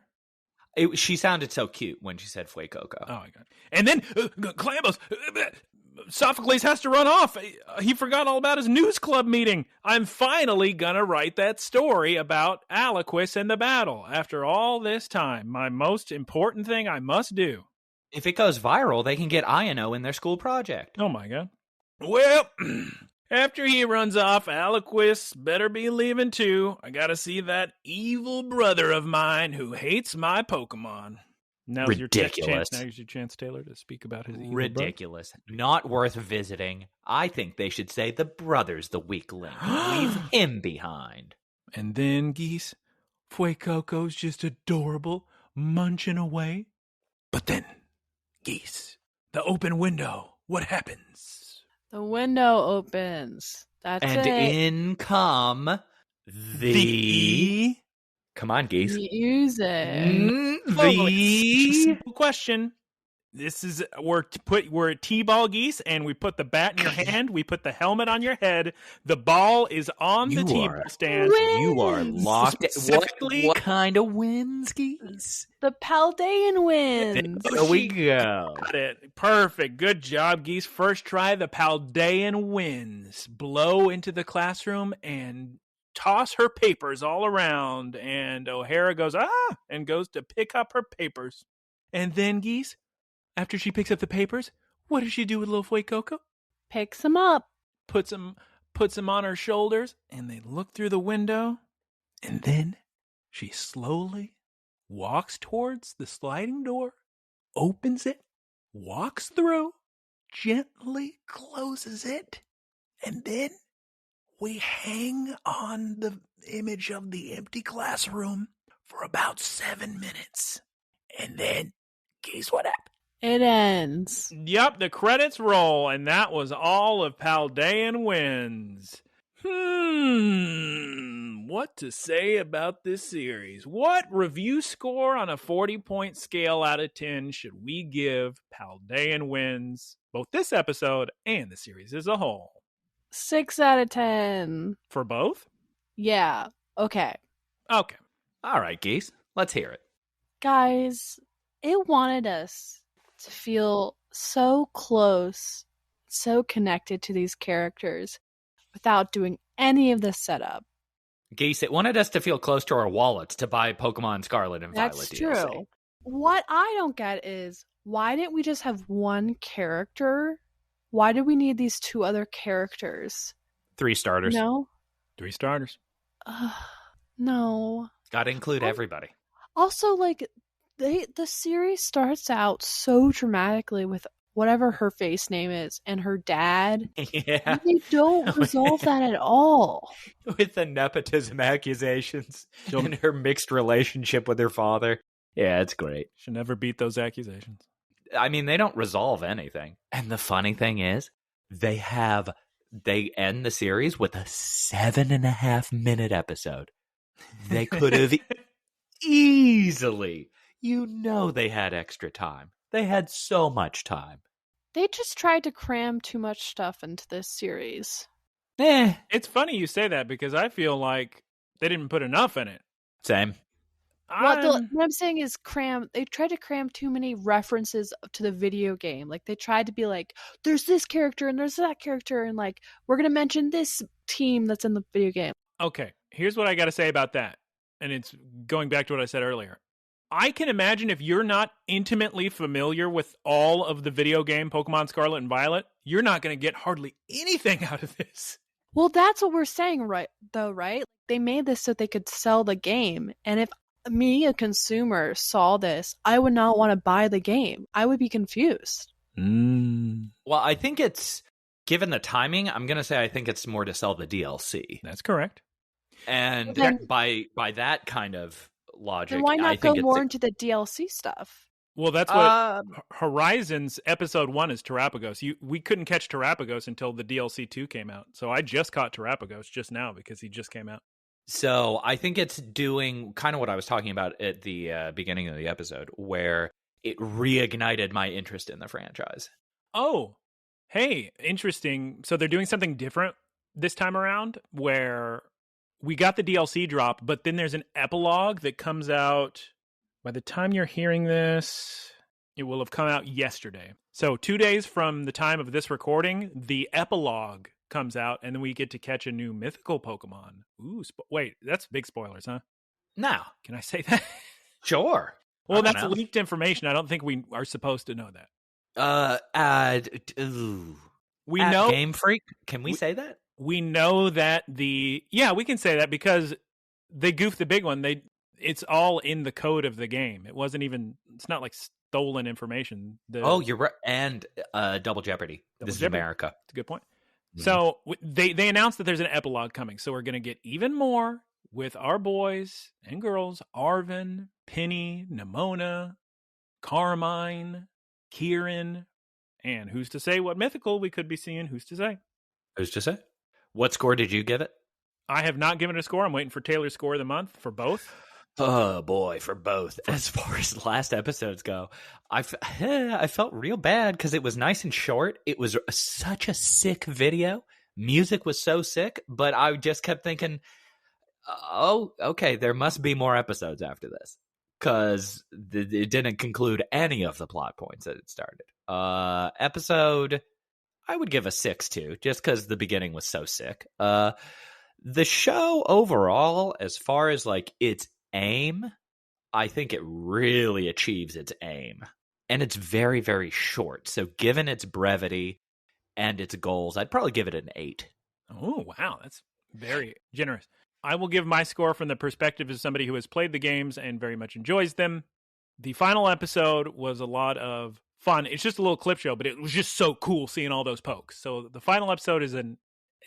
She sounded so cute when she said Hōkago. Oh, my God. And then, Clambos, Sophocles has to run off. He forgot all about his news club meeting. I'm finally going to write that story about Aliquist and the battle. After all this time, my most important thing I must do. If it goes viral, they can get Ino in their school project. Oh my god. Well, after he runs off, Aliquis better be leaving too. I gotta see that evil brother of mine who hates my Pokemon. Now's Ridiculous. Now's your chance, Taylor, to speak about his evil Ridiculous. Not worth visiting. I think they should say the brother's the weak link. Leave him behind. And then, Geese, Fuecoco's just adorable, munching away. But then, Geese, the open window, what happens? The window opens. That's And it. in come the... Come on, Geese. Music. It's a simple question. This is we're a T-ball, Geese, and we put the bat in your hand. We put the helmet on your head. The ball is on the T-ball stand. You are locked. Specifically, What kind of wins, Geese? The Paldean Winds. There we go. Got it. Perfect. Good job, Geese. First try, the Paldean Winds blow into the classroom and toss her papers all around. And O'Hara goes, and goes to pick up her papers. And then, Geese, after she picks up the papers, what does she do with little Fuecoco? Picks him up. Puts him on her shoulders, and they look through the window. And then she slowly walks towards the sliding door, opens it, walks through, gently closes it, and then we hang on the image of the empty classroom for about 7 minutes. And then, guess what happened? It ends. Yep, the credits roll, and that was all of Paldean Winds. What to say about this series? What review score on a 40-point scale out of 10 should we give Paldean Winds, both this episode and the series as a whole? 6 out of 10. For both? Yeah. Okay. Okay. All right, Geese. Let's hear it. Guys, it wanted us to feel so close, so connected to these characters without doing any of the setup. Geese, it wanted us to feel close to our wallets to buy Pokemon Scarlet and Violet That's DLC. true. What I don't get is, why didn't we just have one character? Why do we need these 2 other characters? 3 starters. No? 3 starters. No. Got to include everybody. Also, like, the series starts out so dramatically with whatever her face name is and her dad. Yeah. And they don't resolve that at all. With the nepotism accusations and her mixed relationship with her father. Yeah, it's great. Should never beat those accusations. I mean, they don't resolve anything. And the funny thing is, they end the series with a 7.5-minute episode. They could have easily, they had extra time. They had so much time. They just tried to cram too much stuff into this series. It's funny you say that because I feel like they didn't put enough in it. Same. What I'm saying is they tried to cram too many references to the video game. Like, they tried to be like, there's this character and there's that character, and like, we're going to mention this team that's in the video game. Okay, here's what I got to say about that. And it's going back to what I said earlier. I can imagine if you're not intimately familiar with all of the video game Pokemon Scarlet and Violet, you're not going to get hardly anything out of this. Well, that's what we're saying, right? They made this so they could sell the game. And if me, a consumer, saw this, I would not want to buy the game. I would be confused. Well, I think it's, given the timing, I'm going to say I think it's more to sell the DLC. That's correct. And then, by that kind of logic, then why not I think go more into the DLC stuff? Well, that's what Horizon's Episode 1 is Terapagos. We couldn't catch Terapagos until the DLC 2 came out. So I just caught Terapagos just now because he just came out. So I think it's doing kind of what I was talking about at the beginning of the episode, where it reignited my interest in the franchise. Oh, hey, interesting. So they're doing something different this time around, where we got the DLC drop, but then there's an epilogue that comes out. By the time you're hearing this, it will have come out yesterday. So 2 days from the time of this recording, the epilogue comes out, and then we get to catch a new mythical Pokemon. Ooh, wait, that's big spoilers, huh? No. Can I say that? Sure. Well, that's leaked information. I don't think we are supposed to know that. We know Game Freak. Can we say that? We know that we can say that because they goofed the big one. It's all in the code of the game. It's not like stolen information. You're right. And Double Jeopardy. This is America. That's a good point. Mm-hmm. So they announced that there's an epilogue coming. So we're going to get even more with our boys and girls, Arvin, Penny, Nimona, Carmine, Kieran, and who's to say what mythical we could be seeing? Who's to say? Who's to say? What score did you give it? I have not given it a score. I'm waiting for Taylor's score of the month for both. Oh, boy, for both. As far as last episodes go, I felt real bad because it was nice and short. It was such a sick video. Music was so sick, but I just kept thinking, oh, okay, there must be more episodes after this because it didn't conclude any of the plot points that it started. Episode, I would give a 6 to, just because the beginning was so sick. The show overall, as far as like its aim, I think it really achieves its aim. And it's very, very short. So given its brevity and its goals, I'd probably give it an 8. Oh, wow. That's very generous. I will give my score from the perspective of somebody who has played the games and very much enjoys them. The final episode was a lot of fun. It's just a little clip show, but it was just so cool seeing all those pokes. So the final episode is an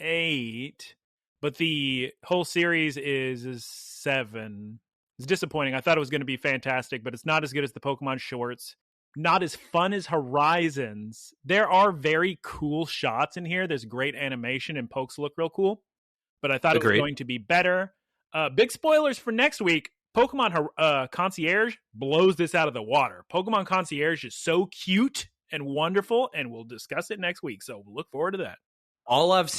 8, but the whole series is a 7. It's disappointing. I thought it was going to be fantastic, but it's not as good as the Pokemon shorts. Not as fun as Horizons. There are very cool shots in here. There's great animation and pokes look real cool, but I thought it was going to be better. Big spoilers for next week. Pokemon Concierge blows this out of the water. Pokemon Concierge is so cute and wonderful, and we'll discuss it next week. So we'll look forward to that. All I've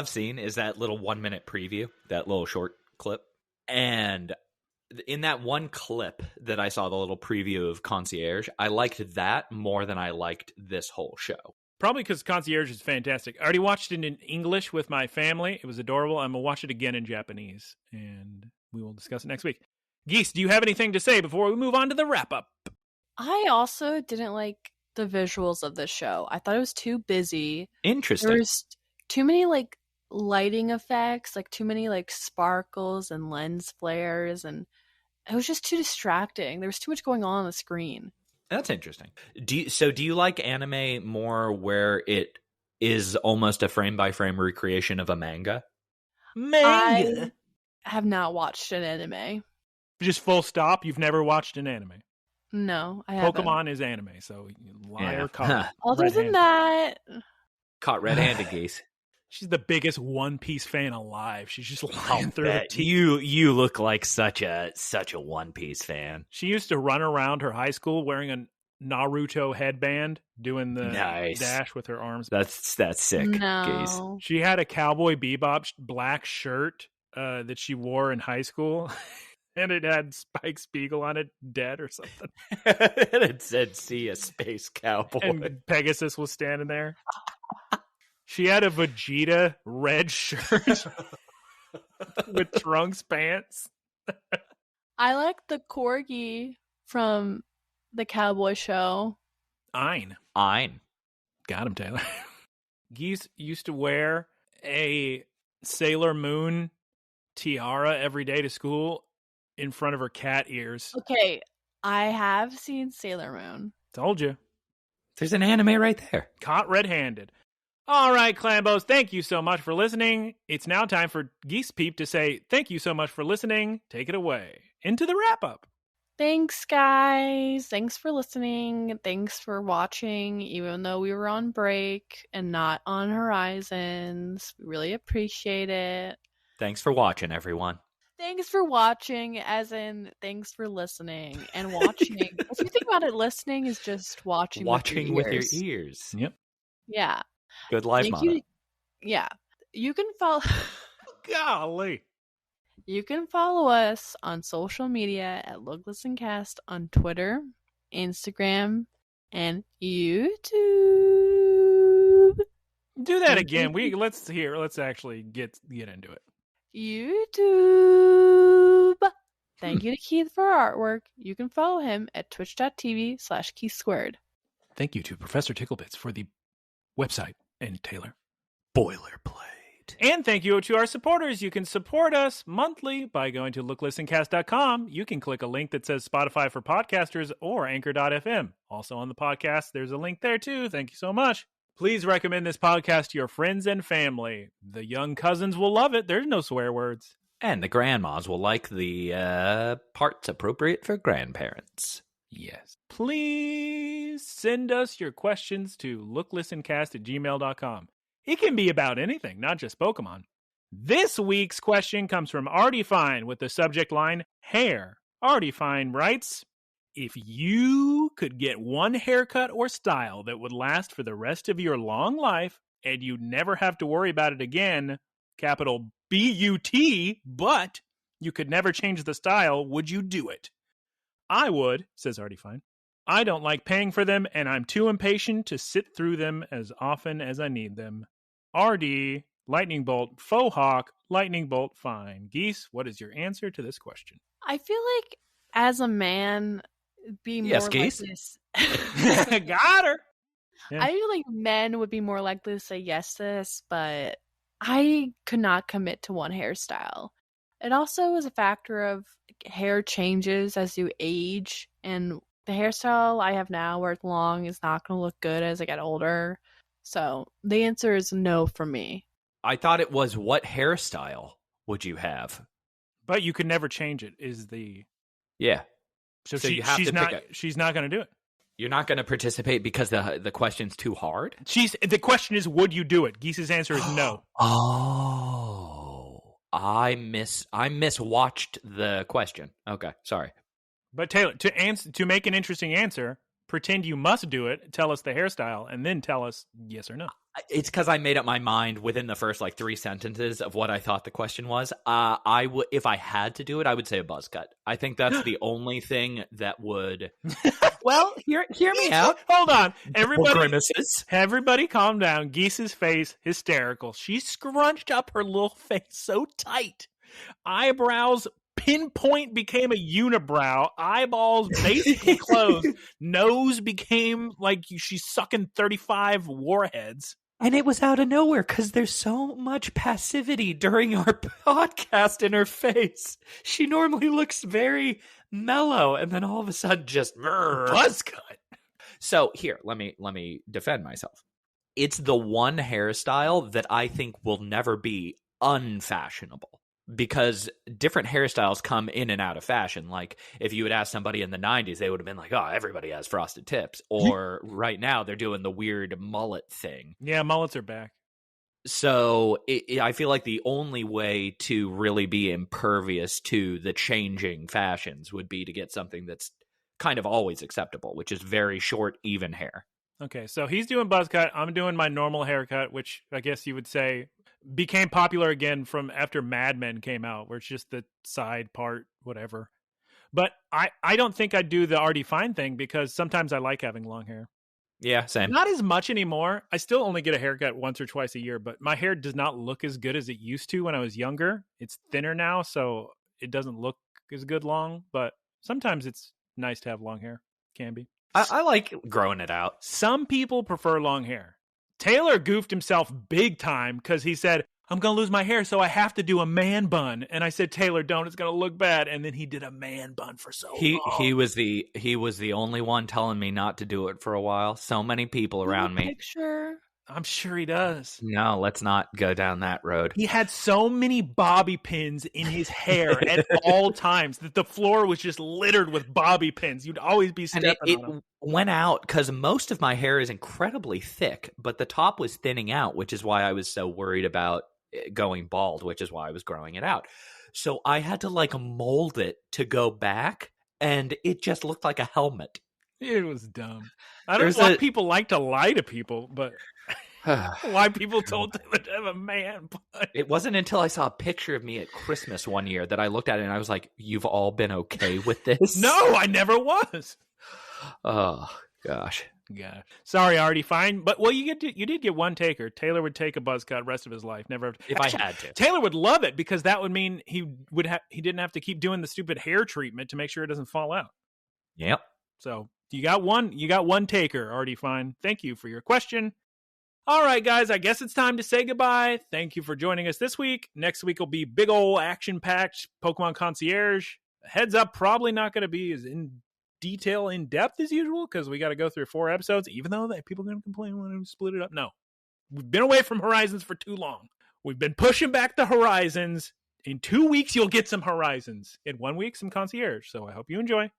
seen is that little 1-minute preview, that little short clip. And in that one clip that I saw, the little preview of Concierge, I liked that more than I liked this whole show. Probably because Concierge is fantastic. I already watched it in English with my family. It was adorable. I'm going to watch it again in Japanese, and we will discuss it next week. Geese, do you have anything to say before we move on to the wrap-up? I also didn't like the visuals of the show. I thought it was too busy. Interesting. There was too many, like, lighting effects, like, too many, like, sparkles and lens flares, and it was just too distracting. There was too much going on the screen. That's interesting. Do you like anime more where it is almost a frame-by-frame recreation of a manga? I have not watched an anime. Just full stop? You've never watched an anime? No, I haven't. Pokemon is anime, so liar caught. Other than that... Caught red-handed, Geese. She's the biggest One Piece fan alive. She's just lying through her teeth. You look like such a One Piece fan. She used to run around her high school wearing a Naruto headband, doing the dash with her arms. That's sick, Geese. She had a Cowboy Bebop black shirt that she wore in high school. And it had Spike Spiegel on it, dead or something. And it said, "See a space cowboy." And Pegasus was standing there. She had a Vegeta red shirt with Trunks pants. I like the corgi from the cowboy show. Ein. Got him, Taylor. Geese used to wear a Sailor Moon tiara every day to school in front of her cat ears. Okay, I have seen Sailor Moon. Told you. There's an anime right there. Caught red-handed. All right, Clambos, thank you so much for listening. It's now time for Geese Peep to say thank you so much for listening. Take it away. Into the wrap-up. Thanks, guys. Thanks for listening. Thanks for watching, even though we were on break and not on Horizons. We really appreciate it. Thanks for watching, everyone. Thanks for watching, as in thanks for listening and watching. If you think about it, listening is just watching with your ears. Yep. Yeah. Good life motto. Yeah. You can follow... Golly. You can follow us on social media at Look, Listen, Cast on Twitter, Instagram, and YouTube. Do that again. Let's actually get into it. YouTube. Thank you to Keith for our artwork. You can follow him at twitch.tv/KeithSquared. Thank you to Professor Ticklebits for the website and Taylor. Boilerplate. And thank you to our supporters. You can support us monthly by going to looklistencast.com. You can click a link that says Spotify for podcasters or anchor.fm. Also on the podcast, there's a link there too. Thank you so much. Please recommend this podcast to your friends and family. The young cousins will love it. There's no swear words. And the grandmas will like the parts appropriate for grandparents. Yes. Please send us your questions to looklistencast@gmail.com. It can be about anything, not just Pokemon. This week's question comes from Artie Fine with the subject line, hair. Artie Fine writes, if you could get one haircut or style that would last for the rest of your long life and you'd never have to worry about it again, capital B-U-T, but you could never change the style, would you do it? I would, says Artie Fine. I don't like paying for them, and I'm too impatient to sit through them as often as I need them. RD, Lightning Bolt, Faux Hawk, Lightning Bolt, Fine. Geese, what is your answer to this question? I feel like as a man, be more Yes, like Geese? this. Got her. Yeah. I feel like men would be more likely to say yes to this, but I could not commit to one hairstyle. It also is a factor of hair changes as you age, and the hairstyle I have now where it's long is not going to look good as I get older. So the answer is no for me. I thought it was, what hairstyle would you have? But you could never change it, is the... Yeah. So, So you have she's to not. pick She's not going to do it. You're not going to participate because the question's too hard? The question is, would you do it? Geese's answer is no. Oh, I miswatched the question. Okay, sorry. But Taylor, to make an interesting answer, pretend you must do it. Tell us the hairstyle, and then tell us yes or no. It's because I made up my mind within the first 3 sentences of what I thought the question was. I would, if I had to do it, I would say a buzz cut. I think that's the only thing that would. Well, hear me out. Hold on, Grimaces. everybody, calm down. Geese's face hysterical. She scrunched up her little face so tight. Eyebrows pinpoint became a unibrow. Eyeballs basically closed. Nose became like she's sucking 35 warheads. And it was out of nowhere because there's so much passivity during our podcast in her face. She normally looks very mellow, and then all of a sudden just Buzz cut. So here, let me defend myself. It's the one hairstyle that I think will never be unfashionable. Because different hairstyles come in and out of fashion. Like, if you had asked somebody in the 90s, they would have been like, oh, everybody has frosted tips. Or right now, they're doing the weird mullet thing. Yeah, mullets are back. So I feel like the only way to really be impervious to the changing fashions would be to get something that's kind of always acceptable, which is very short, even hair. Okay, so he's doing buzz cut. I'm doing my normal haircut, which I guess you would say became popular again from after Mad Men came out, where it's just the side part, whatever. But I don't think I'd do the Artie Fine thing because sometimes I like having long hair. Yeah, same. Not as much anymore. I still only get a haircut once or twice a year, but my hair does not look as good as it used to when I was younger. It's thinner now, so it doesn't look as good long, but sometimes it's nice to have long hair. Can be. I like growing it out. Some people prefer long hair. Taylor goofed himself big time because he said, I'm going to lose my hair, so I have to do a man bun. And I said, Taylor, don't. It's going to look bad. And then he did a man bun for so long. He was the only one telling me not to do it for a while. So many people around me. Picture. I'm sure he does. No, let's not go down that road. He had so many bobby pins in his hair at all times that the floor was just littered with bobby pins. You'd always be stepping on them. It went out because most of my hair is incredibly thick, but the top was thinning out, which is why I was so worried about going bald, which is why I was growing it out. So I had to mold it to go back, and it just looked like a helmet. It was dumb. I don't know why people like to lie to people, but why people told Taylor to have a man bun. It wasn't until I saw a picture of me at Christmas one year that I looked at it and I was like, you've all been okay with this? No, I never was. Oh, gosh. Gosh. Sorry, Artie. Fine, but you did get one taker. Taylor would take a buzz cut rest of his life. Never, if actually, I had to. Taylor would love it because that would mean he didn't have to keep doing the stupid hair treatment to make sure it doesn't fall out. Yep. So you got one taker, Artie. Fine. Thank you for your question. All right, guys. I guess it's time to say goodbye. Thank you for joining us this week. Next week will be big old action-packed Pokemon Concierge. Heads up, probably not going to be as in depth as usual because we got to go through 4 episodes, even though people are going to complain when we split it up. No, we've been away from Horizons for too long. We've been pushing back the Horizons. In 2 weeks, you'll get some Horizons. In 1 week, some Concierge. So I hope you enjoy.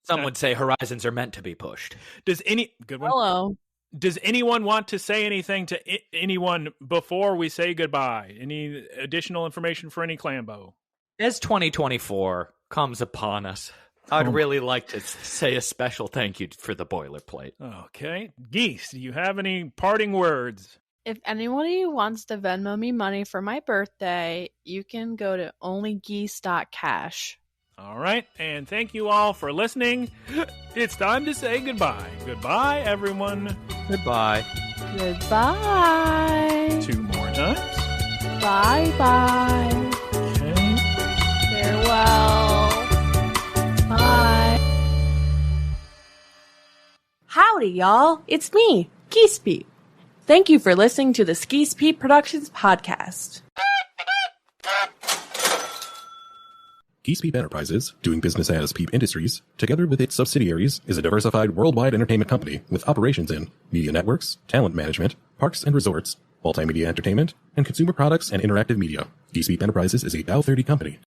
Some would say Horizons are meant to be pushed. Good one. Hello. Does anyone want to say anything to anyone before we say goodbye? Any additional information for any Clambo? As 2024 comes upon us, I'd really like to say a special thank you for the boilerplate. Okay. Geese, do you have any parting words? If anybody wants to Venmo me money for my birthday, you can go to onlygeese.cash. All right. And thank you all for listening. It's time to say goodbye. Goodbye, everyone. Goodbye. Goodbye. 2 more times. Bye-bye. Okay. Farewell. Bye. Howdy, y'all. It's me, Geese Pete. Thank you for listening to the Geese Pete Productions podcast. Geese Peep Enterprises, doing business as Peep Industries, together with its subsidiaries, is a diversified worldwide entertainment company with operations in media networks, talent management, parks and resorts, multimedia entertainment, and consumer products and interactive media. Geese Peep Enterprises is a Dow 30 company.